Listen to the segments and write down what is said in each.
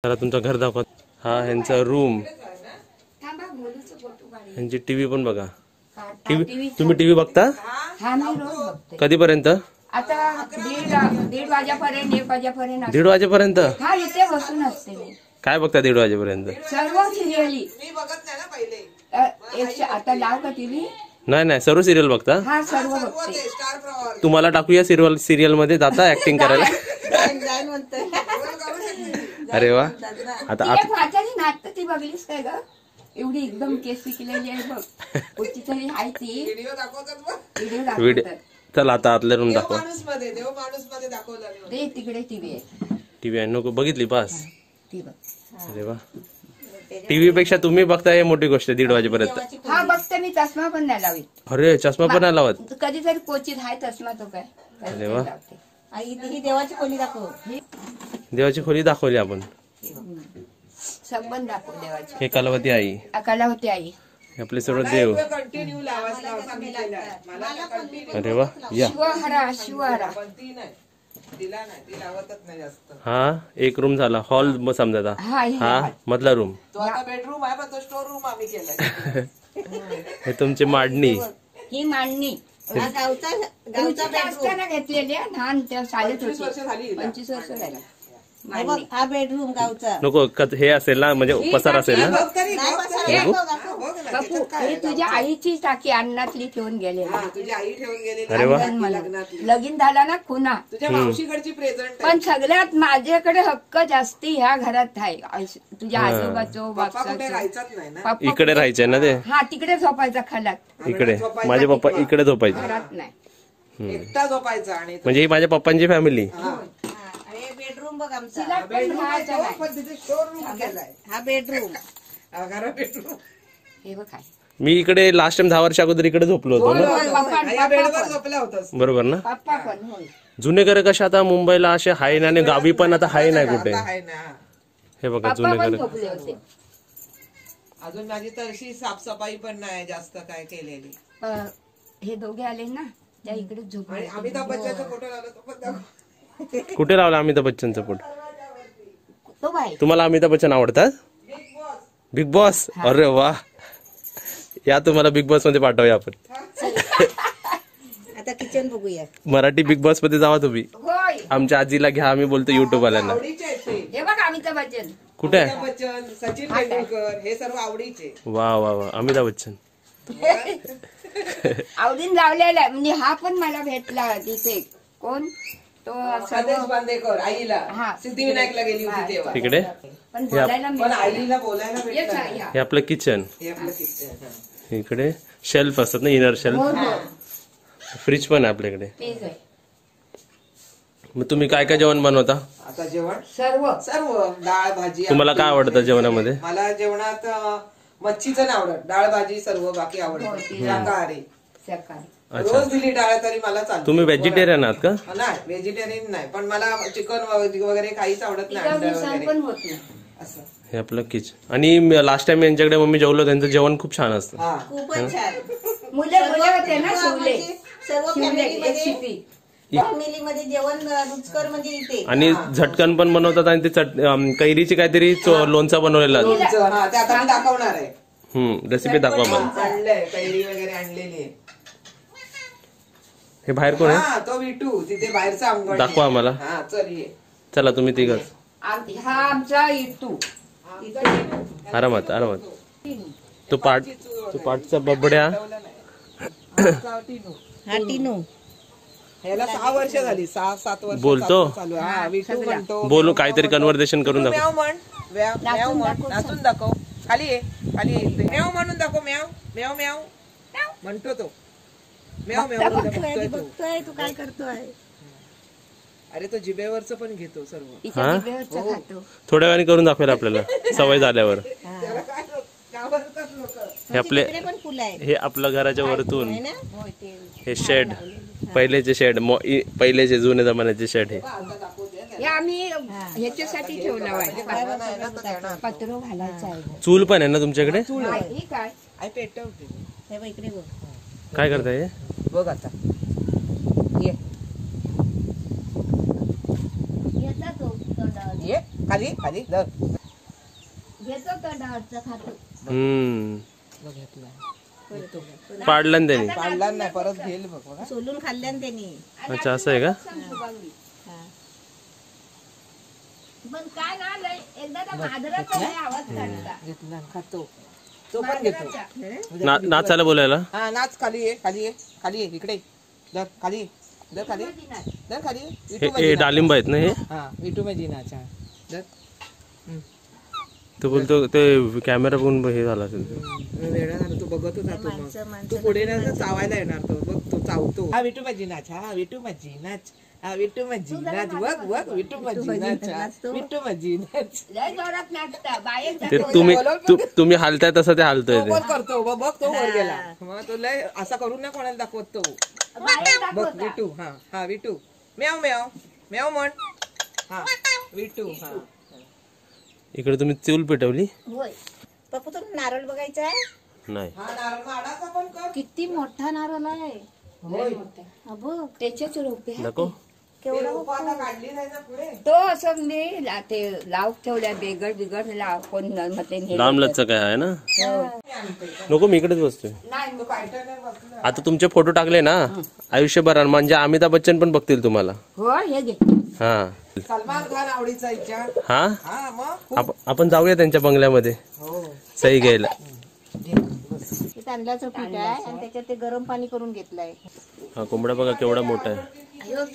चला तुमचं घर दाखवत. हा ह्यांचा रूम, ह्यांची टीव्ही पण बघा. टीव्ही तुम्ही टीव्ही बघता? हा मी रोज बघते. कधीपर्यंत? आता दीड वाजेपर्यंत, 1 वाजेपर्यंत. 1:30 वाजेपर्यंत? हा इथे बसून असते मी. काय बघता 1:30 वाजेपर्यंत? सर्व सिरियली मी बघत नाही ना पहिले. आता लाव का टीव्ही? नाही नाही, सर्व सिरियल बघता? हा सर्व बघते. तुम्हाला टाकूया सिरियल मध्ये, जाता ऍक्टिंग करायला? अरे वा. आता माझ्याची नात ती बघलीस काय ग? एवढी एकदम केस पिकलेली आहे बघ. कोणती तरी आहे ती व्हिडिओ दाखवतात. चला आता आतल्या रूम दाखव. ते तिकडे टीव्ही आहे. टीव्ही आहे नको बघितली पास. ती बघ. अरे वा. टीव्ही पेक्षा तुम्ही बघताय मोठी गोष्ट. 1:30 वाजेपर्यंत हा बघते मी. चष्मा पण नाही लावित. अरे चष्मा पण नाही लावत? कधीतरी क्वचित आहे चष्मा तो काय. अरे वा. ही देवाची खोली दाखव. देवाची खोली दाखवली आपण. संबंध दाखव देवाची. हे कलावती आई. कलावती आई. आपले सर्व देव. अरे वा. या शिवहरा शिवहरा. हा एक रूम झाला. हॉल समजा. हा मधला रूम. बेडरूम आहे पण तो स्टोर रूम आम्ही केलाय. हे तुमची मांडणी. ही मांडणी असताना घेतलेली आहे. लहान त्या शाळेत होती. 25 वर्ष झाली. हा बेडरूम गावचा नको हे असेल ना, म्हणजे पसार असेल ना. बापू ही तुझ्या आईची टाकी अन्नातली ठेवून गेलेली. अरे वा. लगीन झाला ना खुना. पण सगळ्यात माझ्याकडे हक्क जास्ती ह्या घरात आहे. तुझ्या आजोबाचो बापसाचो. इकडे राहायचंय ना ते? हा तिकडे झोपायचा खालात. इकडे माझे पप्पा इकडे झोपायचे. घरात नाही. एकटा झोपायचा. आणि म्हणजे ही माझ्या पप्पांची फॅमिली. बेडरूम बघ आमचा. तिला पण राहायचं नाही. हा बेडरूम. हे बघ काय. मी इकडे लास्ट टाइम 10 वर्ष अगोदर इकडे झोपलो होतो ना. बरोबर ना. पप्पा पण होय. जुने घर कसे आता मुंबईला असे हाय ना, आणि गावी पण आता हाय नाही कुठे. हे बघा जुने घर. अजून माझी तशी साफसफाई पण नाही जास्त काय केलेली. हे दोघे आले ना त्या इकडे झोपले. अमिताभ बच्चनचा फोटो लावला तो पण दाखव. कुठे लावला अमिताभ बच्चनचा फोटो? तो बाई. तुम्हाला अमिताभ बच्चन आवडतात? Big boss. अरे वा. या तुम्हाला बिग बॉस मध्ये पाठवूया आपण. आता किचन बघूया. मराठी बिग बॉस मध्ये जावा तुम्ही. होय. आमच्या आजीला घ्या, आम्ही बोलतो युट्यूब वाल्यांना. हे बघ अमिताभ बच्चन. कुठे आहे? अमिताभ बच्चन, सचिन तेंडुलकर हे सर्व आवडीचे. वा वा वा. अमिताभ बच्चन आवडीन लावलेला आहे. म्हणजे हा पण मला भेटला तिथे. कोण तो? आदेश बांदेकर आईला सिद्धिविनायकला गेली होती तेव्हा. तिकडे पण बोलायला पण आईला बोलायला भेटलं. हे आपलं किचन. इकडे शेल्फ असतात ना, इनर शेल्फ. फ्रीज पण आहे आपल्याकडे. मग तुम्ही काय काय जेवण बनवता? आता जेवण सर्व सर्व डाळ भाजी. तुम्हाला काय आवडतं जेवणामध्ये? मला जेवणात मच्छीचं नाही आवडत. डाळ भाजी सर्व बाकी आवडत. शाकाहारी. रोज दिली डाळ तरी मला चालतं. तुम्ही व्हेजिटेरियन आहात का? नाही व्हेजिटेरियन नाही, पण मला चिकन वगैरे काहीच आवडत नाही. अंडा वगैरे असं. हे आपलं किचन. आणि लास्ट टाइम यांच्याकडे मम्मी जेवलो, त्यांचं जेवण खूप छान असतं. खूपच छान. मुले होते ना शिवले. सर्व फॅमिलीमध्ये जेवण रुचकर म्हणजे इथे. आणि झटकन पण बनवतात. आणि ते कैरीची काहीतरी लोणचं बनवलेलं. ते आता मी दाखवणार आहे. रेसिपी दाखवा मला. आणलंय कैरी वगैरे आणलेली आहे. हे बाहेर कोण आहे? हा तो विटू तिथे बाहेरचा अंगण दाखवा आम्हाला. हा चल ये. चला तुम्ही तिघच. हा आमचा इटू. आरामात आरामात. तो पाठचा बबड्या. हा टिनू. ह्याला 6 वर्ष झाली. 6-7 वर्ष बोलतो? चालू. हा विटू म्हणतो. बोलू काहीतरी कन्व्हर्सेशन करून दाखव. म्याव म्हण. म्याव म्हण. नाचून दाखव. खाली ये. खाली ये. म्याव म्हणून दाखव. म्याव म्याव म्याव म्हणतो तो. म्याव म्याव बघतोय तू काय करतोय. अरे तो जिभेवरच पण घेतो सर्व. थोड्या वेळाने करून दाखवेल आपल्याला सवय झाल्यावर. हे आपले हे आपलं घराच्या वरतून हे शेड, पहिलेचे शेड, पहिलेचे जुने जमान्याचे शेड. हे आम्ही ह्याच्यासाठी ठेवलं आहे. पत्र घालायचं आहे. चूल पण आहे ना तुमच्याकडे? काय आई पेटवते. हे बघ इकडे बघ. काय करताय? बघ आता ये. येता तो ये खाली खाली धर. घेतो तो डाळचा खातो. बघ घेतला. पाडला ना त्यांनी. पाडला नाही परत घेईल बघ बघा. सोलून खाल्ल्यान त्यांनी. अच्छा असं आहे का? पण काय ना लय एकदा त्या मांजराचा लय आवाज काढला. घेतला खातो. तो पण घेतो. नाचायला बोलायला. हा नाच. खाली ये खाली ये खाली ये इकडे धर. खाली ये. धर खाली धर खाली ये. हे डाळिंब आहेत ना हे. हा विटू में जीनाचा धर. तो बोलतो ते कॅमेरा बघून हे झाला असेल. वेळा झाला तो बघतच जातो मग. तू पुढे ना चावायला येणार तो बघ तो चावतो. हा विटू माझी नाच. हा विटू माझी नाच. हा विटू माझी नाच. बघ बघ विटू माझी नाच. विटू माझी नाच. लय जोरात नाचता बाहेर ते तुम्ही हालताय तसं ते हालतोय ते. बघ करतो बघ बघ तो वर गेला. मग तो लय असा करून ना कोणाला दाखवत तो. बघ विटू. हा हा विटू. म्याव म्याव म्याव म्हण. हा विटू. हा इकडे तुम्ही चूल पेटवली. होय. पप्पू तुला नारळ बघायचा आहे? नाही. हा नारळ माडाचा पण कर. किती मोठा नारळ आहे. होय. बघ त्याच्याच रोपे नको. केवढा रोपं आता काढली नाही ना पुढे. तो असं मी ते लाव ठेवल्या बेगड बिगड लाव कोण मग ते नेलं. लांब लचक आहे ना. नको मी इकडेच बसतोय. नाही मग काय. आता तुमचे फोटो टाकले ना आयुष्यभर म्हणजे अमिताभ बच्चन पण बघतील तुम्हाला. हो हे घे. हा सलमान खान आवडीचा इच्छा. हा हा मग आपण जाऊया त्यांच्या बंगल्यामध्ये हो सही घ्यायला. हे तांदळाचं पीठ आहे आणि त्याच्यात ते गरम पाणी करून घेतलंय. हा कोंबडा बघा केवढा मोठा आहे. अयो,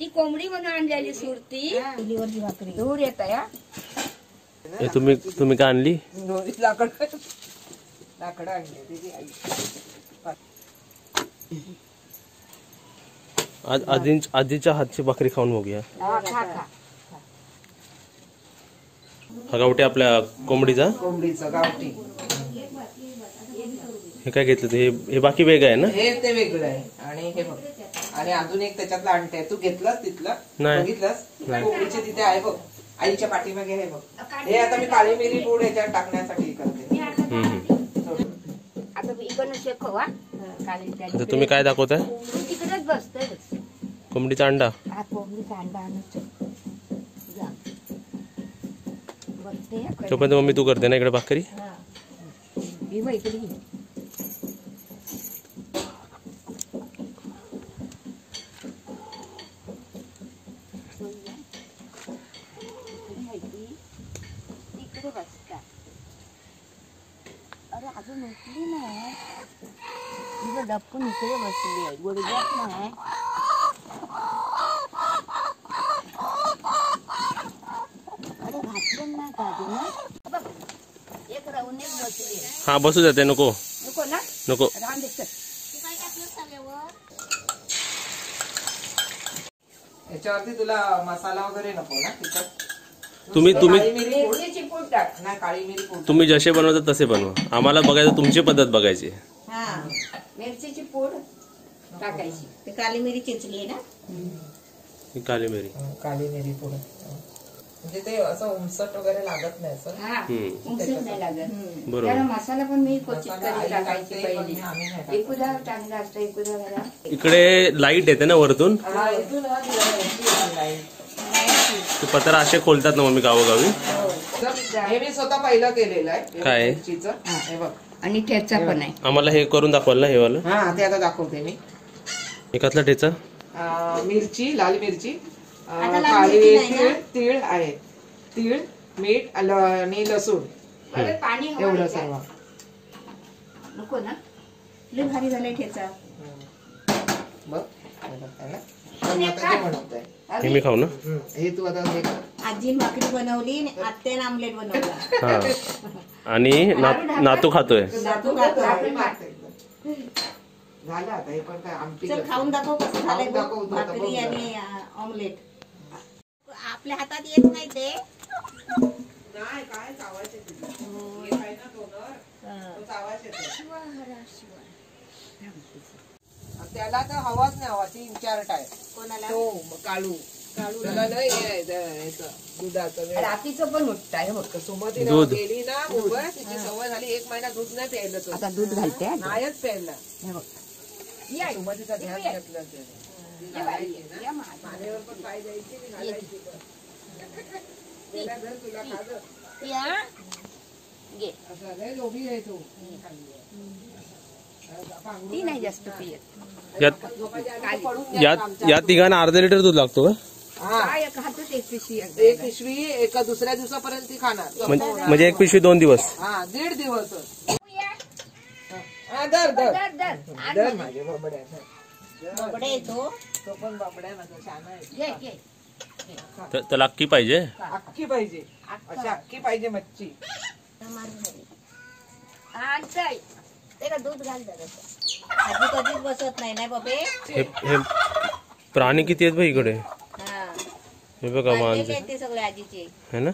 ती कोंबडी म्हणून आणलेली सुरती चुलीवरची भाकरी. दूर येत या. हे तुम्ही का आणली. लाकड आणली तिची आई. आज आजीच्या हातची भाकरी खाऊन बघूया. खा खा. हा गावठी आपल्या कोंबडीचा. कोंबडीचं गावठी. हे काय घेतलं हे बाकी वेगळं आहे ना. हे ते वेगळं आहे आणि हे बघ आणि अजून एक त्याच्यातलं आणते. तू घेतलास तिथलं नाही. बघितलंस कोंबडीचे तिथे आहे बघ आईच्या पाठीमागे हे बघ. हे आता मी काळी मिरी पूड ह्याच्यात टाकण्यासाठी करते. आता इकडनं शेकव हा. आता तुम्ही काय दाखवताय. तिकडेच बसतोय. कोंबडीचा अंडा. हा कोंबडीचा अंडा आणतो. बघते तोपर्यंत मम्मी तू करते ना इकडे भाकरी. ही बघ इकडे घे. तिकडे बसता. अरे अजून उठली नाही. तिथं डप्पून इकडे बसली आहे गुडघ्यात नाही. अरे घातलं नाही का अजून ना. एक राहून एक बसली आहे. हा बसू जाते. नको नको ना नको. राहून दे चल. याच्यावरती तुला मसाला वगैरे नको ना तिखट. तुम्ही मिरचीची पूड टाक. नाही काळी मिरी पूड. तुम्ही जसे बनवता तसे बनवा. आम्हाला बघायचं तुमची पद्धत बघायची. हा मिरचीची पूड टाकायची. ते काली मिरी चिचली आहे ना. ही काली मिरी. काळी मिरी पूड म्हणजे ते असं उमसट वगैरे लागत नाही असं. हा उंचीच नाही लागत. बरोबर. त्याला मसाला पण मी क्वचित मसाला कधी आई टाकायची टाकते, पण पहिली. आम्ही नाही टाकत. एकुदा चांगला असतं एकुदा जरा. इकडे लाईट येते ना वरतून. हा इथून ना तिला यायची लाईट. ते पत्र असे खोलतात ना मम्मी गावोगावी. हे मी स्वतः पहिलं केलेलं आहे. काय? मिरचीचं. हे बघ आणि ठेचा पण आहे. आम्हाला हे करून दाखवाल ना हे वालं. हा ते आता दाखवते मी. एकातला ठेचा. मिरची लाल मिरची आता लाल काळी मिरची नाही ना? तीळ आहे. तीळ मीठ आणि लसूण अरे पाणी हवं एवढं आहे सर्व. का? नको ना. लय भारी झालाय ठेचा. बघ हे बघ, है ना? पण आता ते बनवतंय. हे मी खाऊ ना. हे तू आता हे कर. आजीन भाकरी बनवली आणि आत्याने आमलेट बनवला. हा आणि नातू खातोय. तू खातो, हे मारते. झालं आता हे पण काय आमटी चल करतो. खाऊन दाखव कसं झालंय खाऊन दाखव, बघ. तू आता भाकरी बघ आणि जरा. ऑमलेट. आपल्या हातात येत नाही ते. नाही काय चावायचे तुला. हे काय ना डोनर, तो चावायचे ते. त्याला तर हवाच नाही हवा. ती इन्चार्ट आहे. कोणाला? तो काळू त्याला लय हे आहे, ह्याचं, दुधाचं वेळ. रात्रीचं पण उठत आहे बघ. सुमतीने दूध. गेली ना मुंबई तिची सवय झाली 1 महिना दूध नाही प्यायलं तो. आता दूध घालते हा. नाहीच प्यायला. हे बघ. या आई. सुमतीचा ध्यान घेतलं त्याने. ती या बाई, घालायची ना. या माझ्या. मानेवर पण पाय द्यायची आणि घालायची पण. ती नाही जास्त पियत. या तिघांना अर्धा लिटर दूध लागतो का? काय खातोच एक पिशवी. एक पिशवी एका दुसऱ्या दिवसापर्यंत ती खाणार. म्हणजे एक पिशवी 2 दिवस. हा 1.5 दिवस. दर दर दर माझे बबड्या. बबडे येतो तो पण बबड्या माझा छान आहे. त्याला अक्की पाहिजे. अख्खी पाहिजे. अशी अख्खी पाहिजे मच्छी. आणताय ते का दूध घाल जरा. आजी कधीच बसत नाही ना बबे. हे प्राणी किती आहेत भाई इकडे? हा हे बघा माणसं ते सगळे आजीचे है ना.